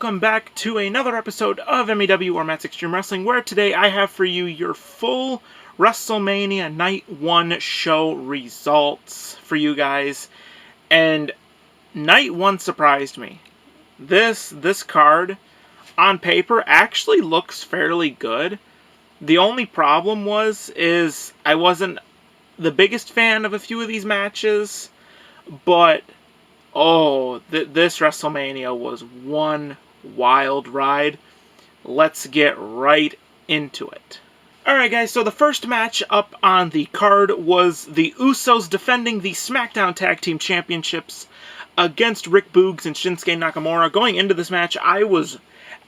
welcome back to another episode of MEW or Matt's Extreme Wrestling, where today I have for you your full Wrestlemania Night One show results for you guys. And Night One surprised me. This card, on paper, actually looks fairly good. The only problem is I wasn't the biggest fan of a few of these matches, but this WrestleMania was one wild ride. Let's get right into it. Alright guys, so the first match up on the card was the Usos defending the SmackDown Tag Team Championships against Rick Boogs and Shinsuke Nakamura. Going into this match, I was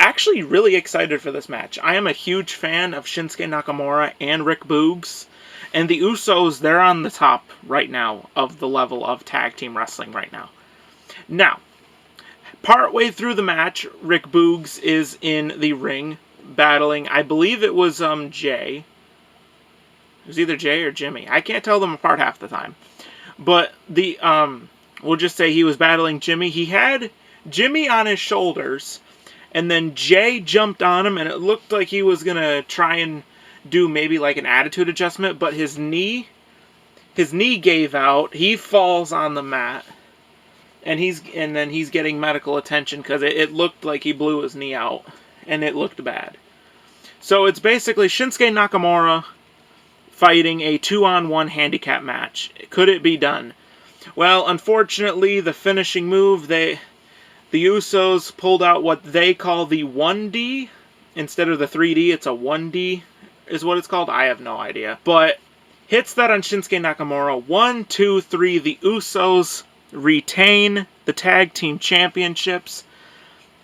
actually really excited for this match. I am a huge fan of Shinsuke Nakamura and Rick Boogs. And the Usos, they're on the top right now of the level of tag team wrestling right now. Now, partway through the match, Rick Boogs is in the ring battling, I believe it was Jay. It was either Jay or Jimmy. I can't tell them apart half the time. But we'll just say he was battling Jimmy. He had Jimmy on his shoulders, and then Jay jumped on him, and it looked like he was gonna try and do maybe like an attitude adjustment, but his knee gave out. He falls on the mat. And then he's getting medical attention because it looked like he blew his knee out, and it looked bad. So it's basically Shinsuke Nakamura fighting a 2-on-1 handicap match. Could it be done? Well, unfortunately, the finishing move, the Usos pulled out what they call the 1D. Instead of the 3D, it's a 1D is what it's called. I have no idea. But hits that on Shinsuke Nakamura. 1, 2, 3, the Usos retain the tag team championships.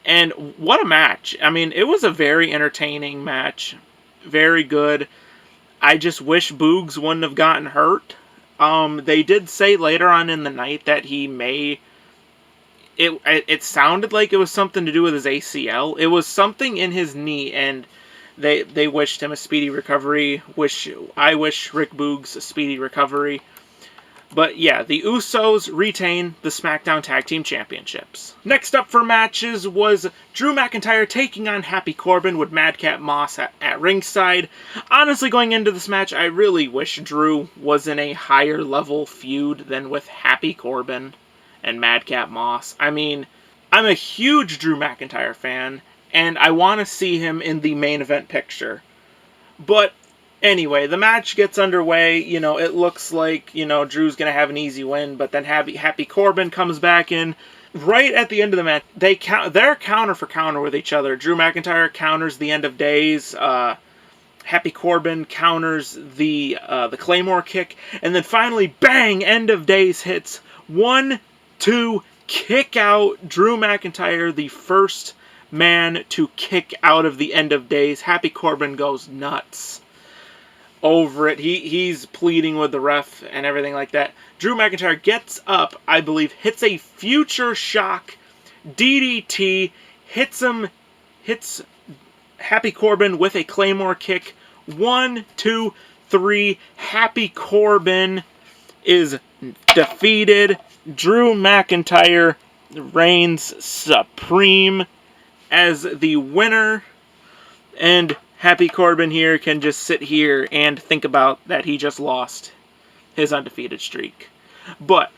And what a match. I mean, it was a very entertaining match. Very good. I just wish Boogs wouldn't have gotten hurt. They did say later on in the night that he may... It sounded like it was something to do with his ACL. It was something in his knee, and they wished him a speedy recovery. I wish Rick Boogs a speedy recovery. But yeah, the Usos retain the SmackDown Tag Team Championships. Next up for matches was Drew McIntyre taking on Happy Corbin with Madcap Moss at ringside. Honestly, going into this match, I really wish Drew was in a higher level feud than with Happy Corbin and Madcap Moss. I mean, I'm a huge Drew McIntyre fan, and I want to see him in the main event picture. But anyway, the match gets underway. You know, it looks like, Drew's going to have an easy win, but then Happy Corbin comes back in. Right at the end of the match, they're counter for counter with each other. Drew McIntyre counters the End of Days. Happy Corbin counters the Claymore kick. And then finally, bang, End of Days hits. 1, 2, kick out. Drew McIntyre, the first man to kick out of the End of Days. Happy Corbin goes nuts over it. He's pleading with the ref and everything like that. Drew McIntyre gets up, I believe, hits a future shock DDT, hits Happy Corbin with a Claymore kick. 1, 2, 3. Happy Corbin is defeated. Drew McIntyre reigns supreme as the winner, and Happy Corbin here can just sit here and think about that he just lost his undefeated streak. But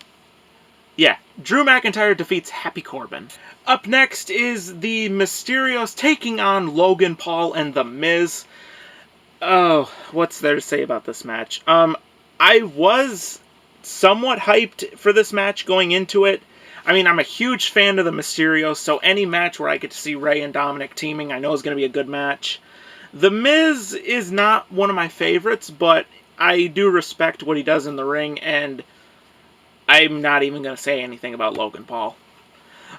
yeah, Drew McIntyre defeats Happy Corbin. Up next is the Mysterios taking on Logan Paul and The Miz. Oh, what's there to say about this match? I was somewhat hyped for this match going into it. I mean, I'm a huge fan of the Mysterios, so any match where I get to see Rey and Dominic teaming, I know is going to be a good match. The Miz is not one of my favorites, but I do respect what he does in the ring, and I'm not even going to say anything about Logan Paul.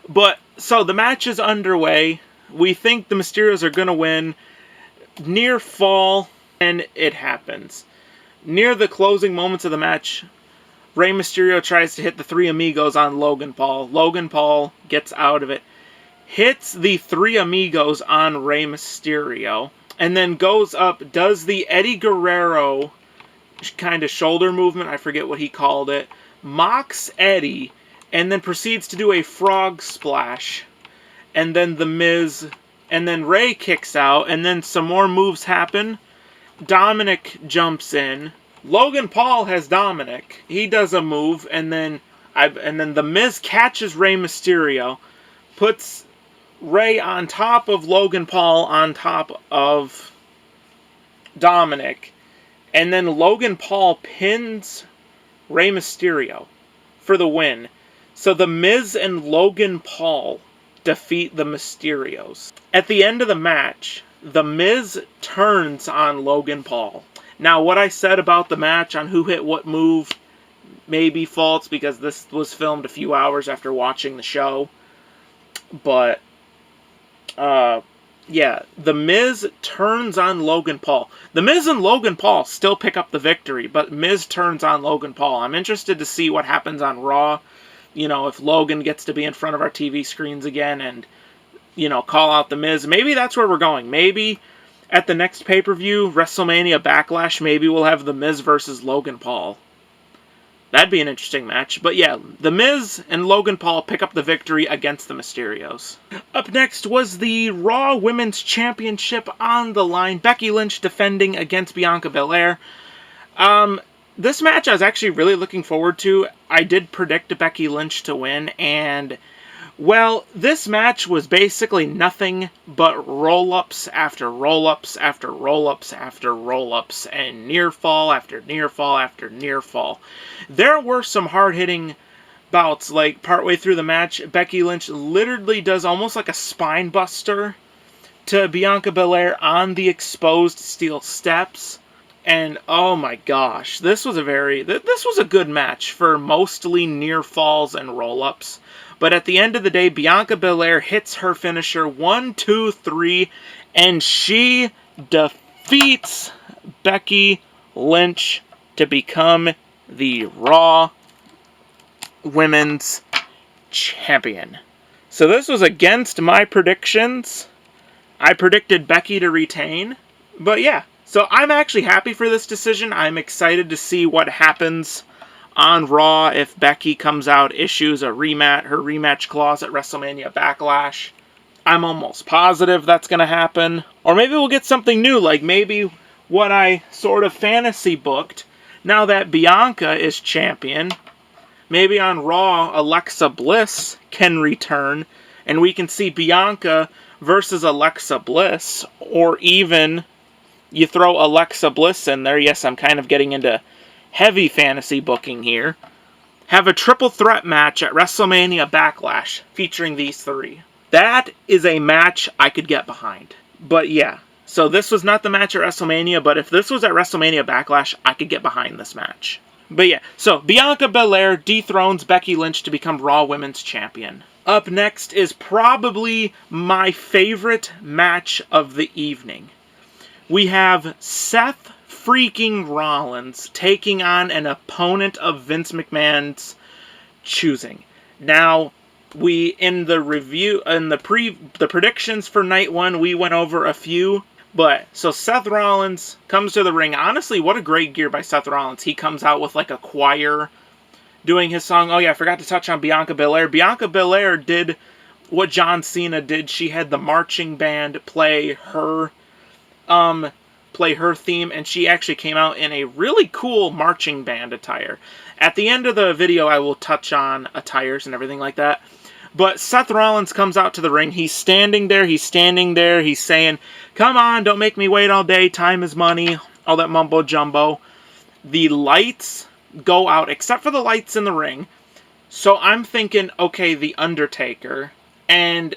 But, so the match is underway. We think the Mysterios are going to win. Near fall, and it happens. Near the closing moments of the match, Rey Mysterio tries to hit the Three Amigos on Logan Paul. Logan Paul gets out of it, hits the Three Amigos on Rey Mysterio, and then goes up, does the Eddie Guerrero kind of shoulder movement, I forget what he called it, mocks Eddie, and then proceeds to do a frog splash and then The Miz, and then Ray kicks out, and then some more moves happen. Dominic jumps in. Logan Paul has Dominic. He does a move, and then The Miz catches Rey Mysterio, puts Ray on top of Logan Paul on top of Dominic, and then Logan Paul pins Rey Mysterio for the win. So The Miz and Logan Paul defeat the Mysterios. At the end of the match, The Miz turns on Logan Paul. Now, what I said about the match on who hit what move may be false because this was filmed a few hours after watching the show. But, yeah, The Miz turns on Logan Paul. The Miz and Logan Paul still pick up the victory, but Miz turns on Logan Paul. I'm interested to see what happens on Raw. You know, if Logan gets to be in front of our TV screens again and, you know, call out The Miz. Maybe that's where we're going. Maybe at the next pay-per-view, WrestleMania Backlash, maybe we'll have The Miz versus Logan Paul. That'd be an interesting match. But yeah, The Miz and Logan Paul pick up the victory against the Mysterios. Up next was the Raw Women's Championship on the line. Becky Lynch defending against Bianca Belair. This match I was actually really looking forward to. I did predict Becky Lynch to win, and well, this match was basically nothing but roll-ups after roll-ups after roll-ups after roll-ups, and near fall after near fall after near fall. There were some hard-hitting bouts, like partway through the match, Becky Lynch literally does almost like a spine buster to Bianca Belair on the exposed steel steps. And oh my gosh, this was a good match for mostly near falls and roll-ups. But at the end of the day, Bianca Belair hits her finisher 1, 2, 3, and she defeats Becky Lynch to become the Raw Women's Champion. So this was against my predictions. I predicted Becky to retain, but yeah. So I'm actually happy for this decision. I'm excited to see what happens on Raw if Becky comes out, issues her rematch clause at WrestleMania Backlash. I'm almost positive that's going to happen. Or maybe we'll get something new, like maybe what I sort of fantasy booked. Now that Bianca is champion, maybe on Raw, Alexa Bliss can return, and we can see Bianca versus Alexa Bliss, or even you throw Alexa Bliss in there. Yes, I'm kind of getting into heavy fantasy booking here. Have a triple threat match at WrestleMania Backlash featuring these three. That is a match I could get behind. But yeah, so this was not the match at WrestleMania, but if this was at WrestleMania Backlash, I could get behind this match. But yeah, so Bianca Belair dethrones Becky Lynch to become Raw Women's Champion. Up next is probably my favorite match of the evening. We have Seth freaking Rollins taking on an opponent of Vince McMahon's choosing. Now, in the predictions for Night One, we went over a few. But, so Seth Rollins comes to the ring. Honestly, what a great gear by Seth Rollins. He comes out with like a choir doing his song. Oh yeah, I forgot to touch on Bianca Belair. Bianca Belair did what John Cena did. She had the marching band play her theme, and she actually came out in a really cool marching band attire. At the end of the video, I will touch on attires and everything like that. But Seth Rollins comes out to the ring. He's standing there. He's saying, "Come on, don't make me wait all day. Time is money." All that mumbo jumbo. The lights go out, except for the lights in the ring. So I'm thinking, okay, The Undertaker. And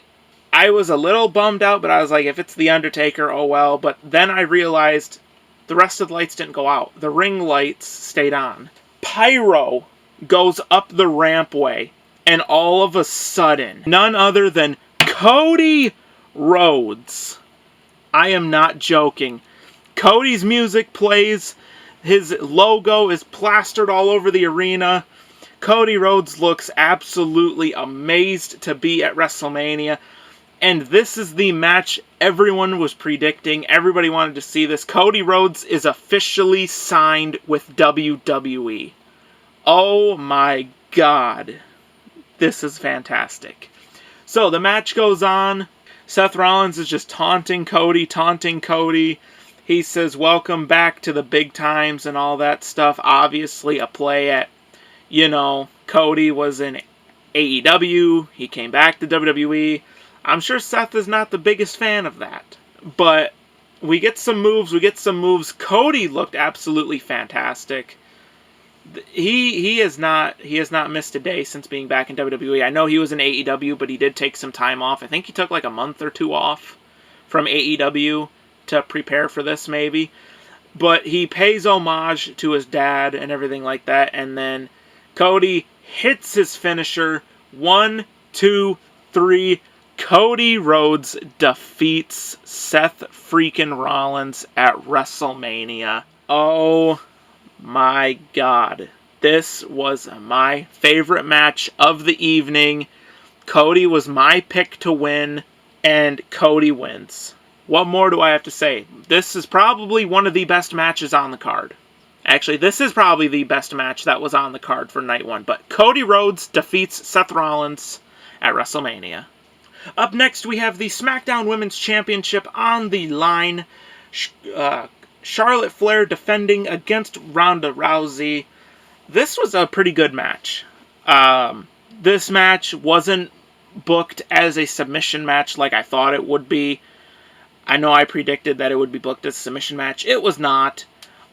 I was a little bummed out, but I was like, if it's The Undertaker, oh well. But then I realized the rest of the lights didn't go out. The ring lights stayed on. Pyro goes up the rampway, and all of a sudden, none other than Cody Rhodes. I am not joking. Cody's music plays. His logo is plastered all over the arena. Cody Rhodes looks absolutely amazed to be at WrestleMania. And this is the match everyone was predicting. Everybody wanted to see this. Cody Rhodes is officially signed with WWE. Oh my God. This is fantastic. So the match goes on. Seth Rollins is just taunting Cody. He says, welcome back to the big times and all that stuff. Obviously a play at, Cody was in AEW. He came back to WWE. I'm sure Seth is not the biggest fan of that. But we get some moves. Cody looked absolutely fantastic. He has not missed a day since being back in WWE. I know he was in AEW, but he did take some time off. I think he took like a month or two off from AEW to prepare for this, maybe. But he pays homage to his dad and everything like that, and then Cody hits his finisher. 1, 2, 3. Cody Rhodes defeats Seth freaking Rollins at WrestleMania. Oh my God. This was my favorite match of the evening. Cody was my pick to win, and Cody wins. What more do I have to say? This is probably one of the best matches on the card. Actually, this is probably the best match that was on the card for Night 1. But Cody Rhodes defeats Seth Rollins at WrestleMania. Up next, we have the SmackDown Women's Championship on the line. Charlotte Flair defending against Ronda Rousey. This was a pretty good match. This match wasn't booked as a submission match like I thought it would be. I know I predicted that it would be booked as a submission match. It was not.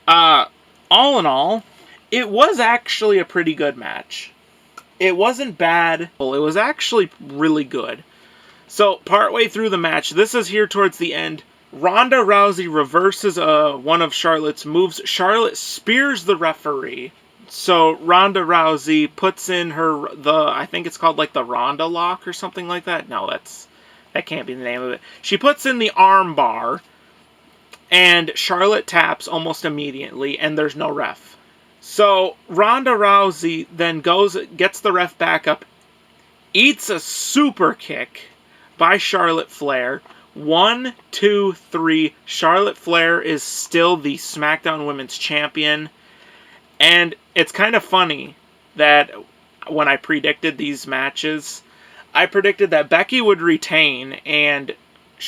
All in all, it was actually a pretty good match. It wasn't bad. It was actually really good. So, partway through the match, this is here towards the end, Ronda Rousey reverses one of Charlotte's moves. Charlotte spears the referee. So, Ronda Rousey puts in I think it's called like the Ronda lock or something like that. No, that can't be the name of it. She puts in the arm bar, and Charlotte taps almost immediately, and there's no ref. So, Ronda Rousey then gets the ref back up, eats a super kick by Charlotte Flair. 1, 2, 3. Charlotte Flair is still the SmackDown Women's Champion. And it's kind of funny that when I predicted these matches, I predicted that Becky would retain and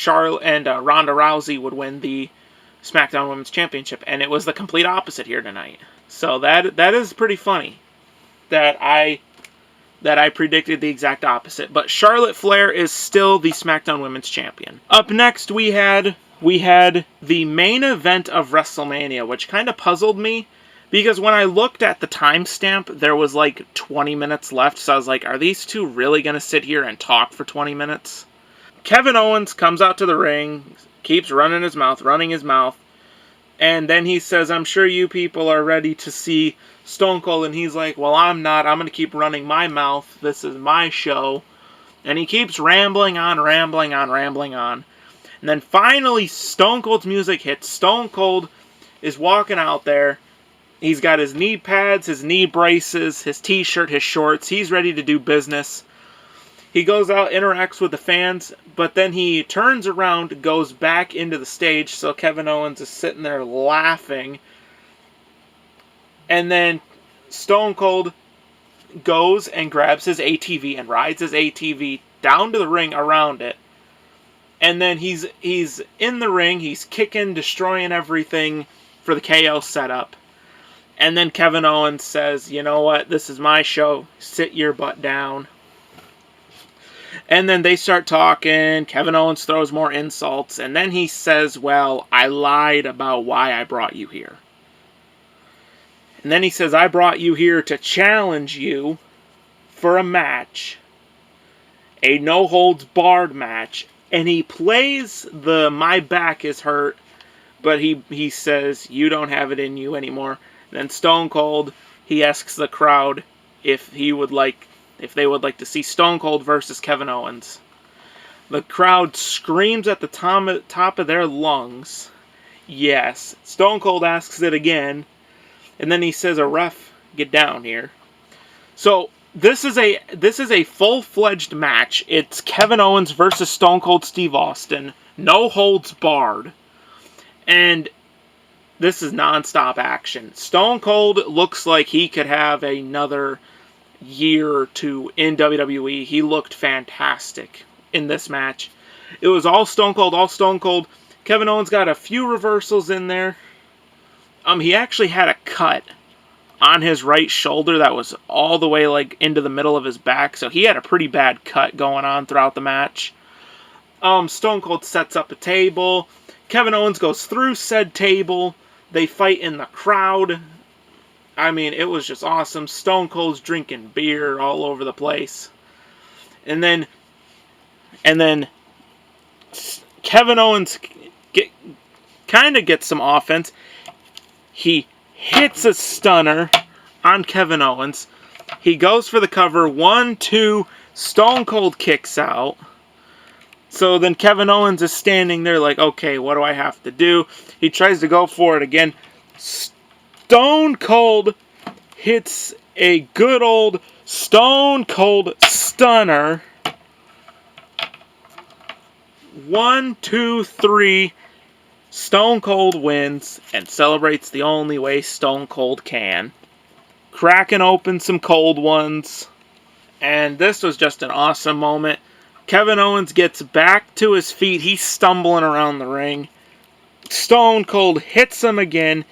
Ronda Rousey would win the SmackDown Women's Championship. And it was the complete opposite here tonight. So that is pretty funny that I predicted the exact opposite. But Charlotte Flair is still the SmackDown Women's Champion. Up next, we had the main event of WrestleMania, which kind of puzzled me, because when I looked at the timestamp, there was like 20 minutes left, so I was like, are these two really going to sit here and talk for 20 minutes? Kevin Owens comes out to the ring, keeps running his mouth, and then he says, I'm sure you people are ready to see Stone Cold, and he's like, well, I'm not. I'm going to keep running my mouth. This is my show. And he keeps rambling on. And then finally, Stone Cold's music hits. Stone Cold is walking out there. He's got his knee pads, his knee braces, his t-shirt, his shorts. He's ready to do business. He goes out, interacts with the fans, but then he turns around, goes back into the stage, so Kevin Owens is sitting there laughing. And then Stone Cold goes and grabs his ATV and rides his ATV down to the ring around it. And then he's in the ring, he's kicking, destroying everything for the KO setup. And then Kevin Owens says, you know what, this is my show, sit your butt down. And then they start talking, Kevin Owens throws more insults, and then he says, well, I lied about why I brought you here. And then he says, I brought you here to challenge you for a match. A no-holds-barred match. And he plays the my back is hurt, but he says, you don't have it in you anymore. And then Stone Cold, he asks the crowd if they would like to see Stone Cold versus Kevin Owens. The crowd screams at the top of their lungs, yes. Stone Cold asks it again. And then he says, a ref, get down here. So, this is a full-fledged match. It's Kevin Owens versus Stone Cold Steve Austin. No holds barred. And this is non-stop action. Stone Cold looks like he could have another year or two in WWE. He looked fantastic in this match. It was all Stone Cold, all Stone Cold. Kevin Owens got a few reversals in there. He actually had a cut on his right shoulder that was all the way like into the middle of his back, so he had a pretty bad cut going on throughout the match. Stone Cold sets up a table. Kevin Owens goes through said table. They fight in the crowd. I mean, it was just awesome. Stone Cold's drinking beer all over the place. And then Kevin Owens kind of gets some offense. He hits a stunner on Kevin Owens. He goes for the cover. 1, 2, Stone Cold kicks out. So then Kevin Owens is standing there like, okay, what do I have to do? He tries to go for it again. Stone Cold hits a good old Stone Cold stunner. 1, 2, 3. Stone Cold wins and celebrates the only way Stone Cold can. Cracking open some cold ones. And this was just an awesome moment. Kevin Owens gets back to his feet. He's stumbling around the ring. Stone Cold hits him again.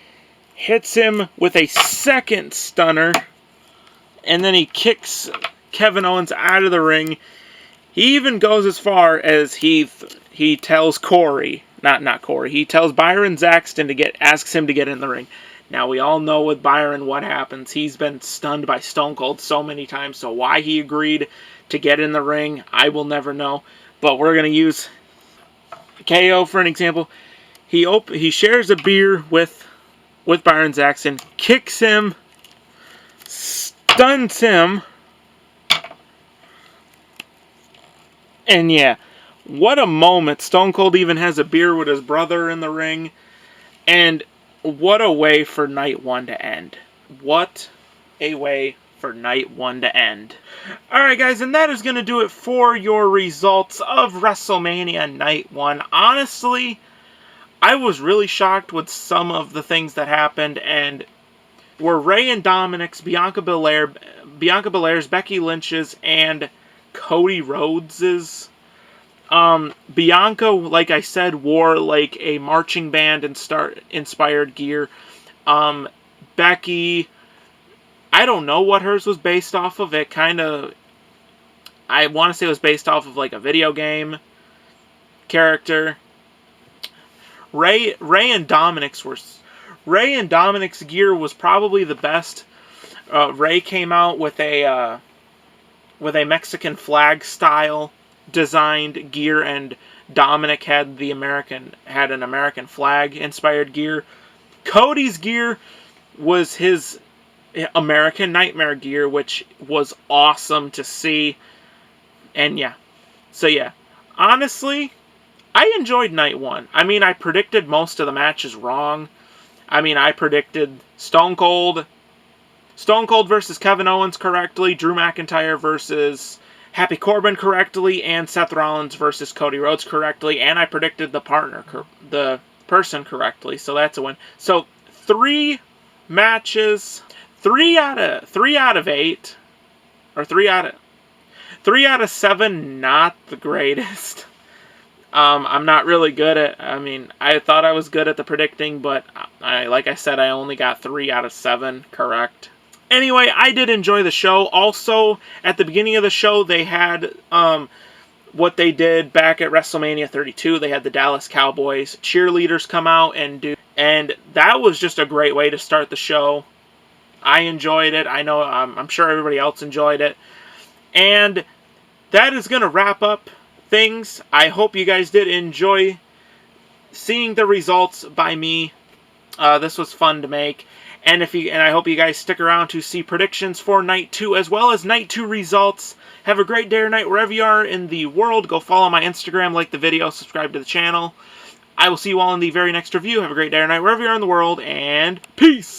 Hits him with a second stunner. And then he kicks Kevin Owens out of the ring. He even goes as far as he tells Corey. Not Corey. He tells Byron Saxton asks him to get in the ring. Now, we all know with Byron what happens. He's been stunned by Stone Cold so many times, so why he agreed to get in the ring, I will never know. But we're going to use KO for an example. He shares a beer with Byron Saxton, kicks him, stuns him, and yeah. What a moment. Stone Cold even has a beer with his brother in the ring. And what a way for Night 1 to end. What a way for Night 1 to end. Alright guys, and that is going to do it for your results of WrestleMania Night 1. Honestly, I was really shocked with some of the things that happened, and were Rey and Dominic's, Bianca Belair's, Becky Lynch's, and Cody Rhodes's. Bianca, like I said, wore like a marching band and inspired gear. Becky, I don't know what hers was based off of. It kind of, I want to say it was based off of like a video game character. Rey and Dominic's gear was probably the best. Rey came out with a Mexican flag style designed gear, and Dominic had an American flag inspired gear. Cody's gear was his American Nightmare gear, which was awesome to see. And yeah. So yeah. Honestly, I enjoyed Night 1. I mean, I predicted most of the matches wrong. I mean, I predicted Stone Cold versus Kevin Owens correctly, Drew McIntyre versus Happy Corbin correctly, and Seth Rollins versus Cody Rhodes correctly, and I predicted the person correctly, so that's a win. So 3 matches, 3 out of 8, or 3 out of 7, not the greatest. I'm not really good at, I mean, I thought I was good at the predicting, but like I said, I only got 3 out of 7 correct. Anyway, I did enjoy the show. Also, at the beginning of the show, they had what they did back at WrestleMania 32. They had the Dallas Cowboys cheerleaders come out and that was just a great way to start the show. I enjoyed it. I know I'm sure everybody else enjoyed it. And that is going to wrap up things. I hope you guys did enjoy seeing the results by me. This was fun to make. And I hope you guys stick around to see predictions for Night 2 as well as Night 2 results. Have a great day or night wherever you are in the world. Go follow my Instagram, like the video, subscribe to the channel. I will see you all in the very next review. Have a great day or night wherever you are in the world, and peace!